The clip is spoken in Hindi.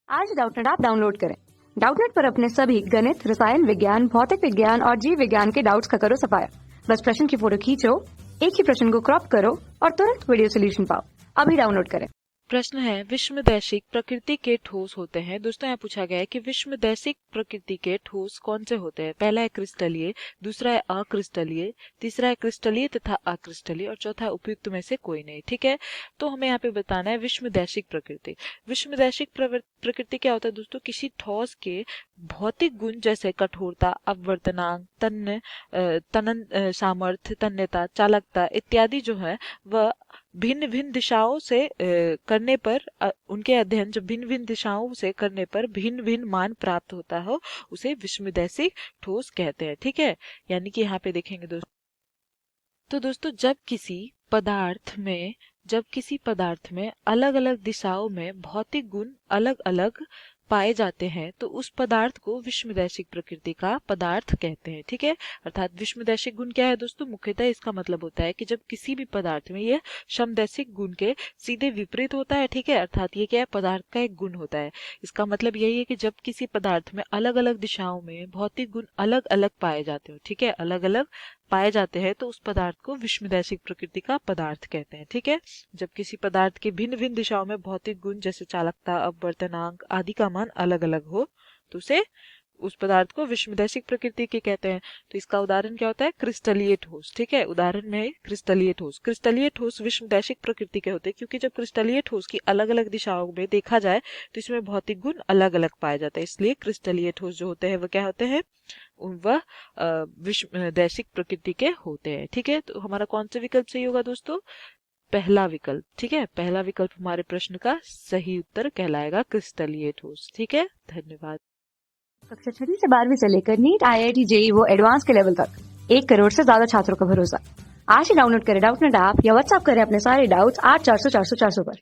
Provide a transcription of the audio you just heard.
आज डाउटनेट ऐप डाउनलोड करें। डाउटनेट पर अपने सभी गणित, रसायन विज्ञान, भौतिक विज्ञान और जीव विज्ञान के डाउट्स का करो सफाया। बस प्रश्न की फोटो खींचो, एक ही प्रश्न को क्रॉप करो और तुरंत वीडियो सोल्यूशन पाओ। अभी डाउनलोड करें। प्रश्न है, विषमदैशिक प्रकृति के ठोस होते हैं। दोस्तों यहाँ पूछा गया है कि विषमदैशिक प्रकृति के ठोस कौन से होते हैं। पहला है क्रिस्टलीय, दूसरा है अक्रिस्टलीय, तीसरा है क्रिस्टलीय तथा अक्रिस्टलीय और चौथा है उपयुक्त में से कोई नहीं। ठीक है, तो हमें यहाँ पे बताना है विषमदैशिक प्रकृति। विषमदैशिक प्रकृति क्या होता है दोस्तों? किसी ठोस के भौतिक गुण जैसे कठोरता, अपवर्तनांक, तनन सामर्थ्य, तन्यता, चालकता इत्यादि जो है वह भिन्न भिन्न दिशाओं से करने पर उनके अध्ययन जब भिन्न भिन्न दिशाओं से करने पर भिन्न भिन्न मान प्राप्त होता हो उसे विषमदैशिक ठोस कहते हैं। ठीक है, यानी कि यहाँ पे देखेंगे दोस्तों, तो दोस्तों जब किसी पदार्थ में अलग अलग दिशाओं में भौतिक गुण अलग अलग पाए जाते हैं तो उस पदार्थ को विषमदैशिक प्रकृति का पदार्थ कहते हैं। ठीक है, अर्थात विषमदैशिक गुण क्या है दोस्तों? मुख्यतः इसका मतलब होता है कि जब किसी भी पदार्थ में यह समदैशिक गुण के सीधे विपरीत होता है। ठीक है, अर्थात ये क्या है? पदार्थ का एक गुण होता है। इसका मतलब यही है कि जब किसी पदार्थ में अलग अलग दिशाओं में भौतिक गुण अलग अलग पाए जाते हो, ठीक है, अलग अलग पाए जाते हैं तो उस पदार्थ को विषमदैशिक प्रकृति का पदार्थ कहते हैं। ठीक है, जब किसी पदार्थ के भिन्न भिन्न दिशाओं में भौतिक गुण जैसे चालकता, अपवर्तनांक आदि का मान अलग अलग हो तो उस पदार्थ को विषमदैशिक प्रकृति के कहते हैं। तो इसका उदाहरण क्या होता है? क्रिस्टलीय ठोस। ठीक है, उदाहरण में क्रिस्टलीय ठोस। क्रिस्टलीय ठोस विषमदैशिक प्रकृति के होते हैं क्योंकि जब क्रिस्टलीय ठोस की अलग अलग दिशाओं में देखा जाए तो इसमें भौतिक गुण अलग अलग पाए जाते हैं, इसलिए क्रिस्टलीय ठोस जो होते हैं वह क्या होते हैं? वह विषमदैशिक प्रकृति के होते हैं। ठीक है, तो हमारा कौन सा विकल्प सही होगा दोस्तों? पहला विकल्प। ठीक है, पहला विकल्प हमारे प्रश्न का सही उत्तर कहलाएगा, क्रिस्टलीय ठोस। ठीक है, धन्यवाद। कक्षा 6 से 12वीं से लेकर नीट, IIT, JEE वो एडवांस के लेवल तक 1 करोड़ से ज्यादा छात्रों का भरोसा। आज ही डाउनलोड करें डाउटनेट ऐप या व्हाट्सएप करें अपने सारे डाउट्स 8400 400 400 पर।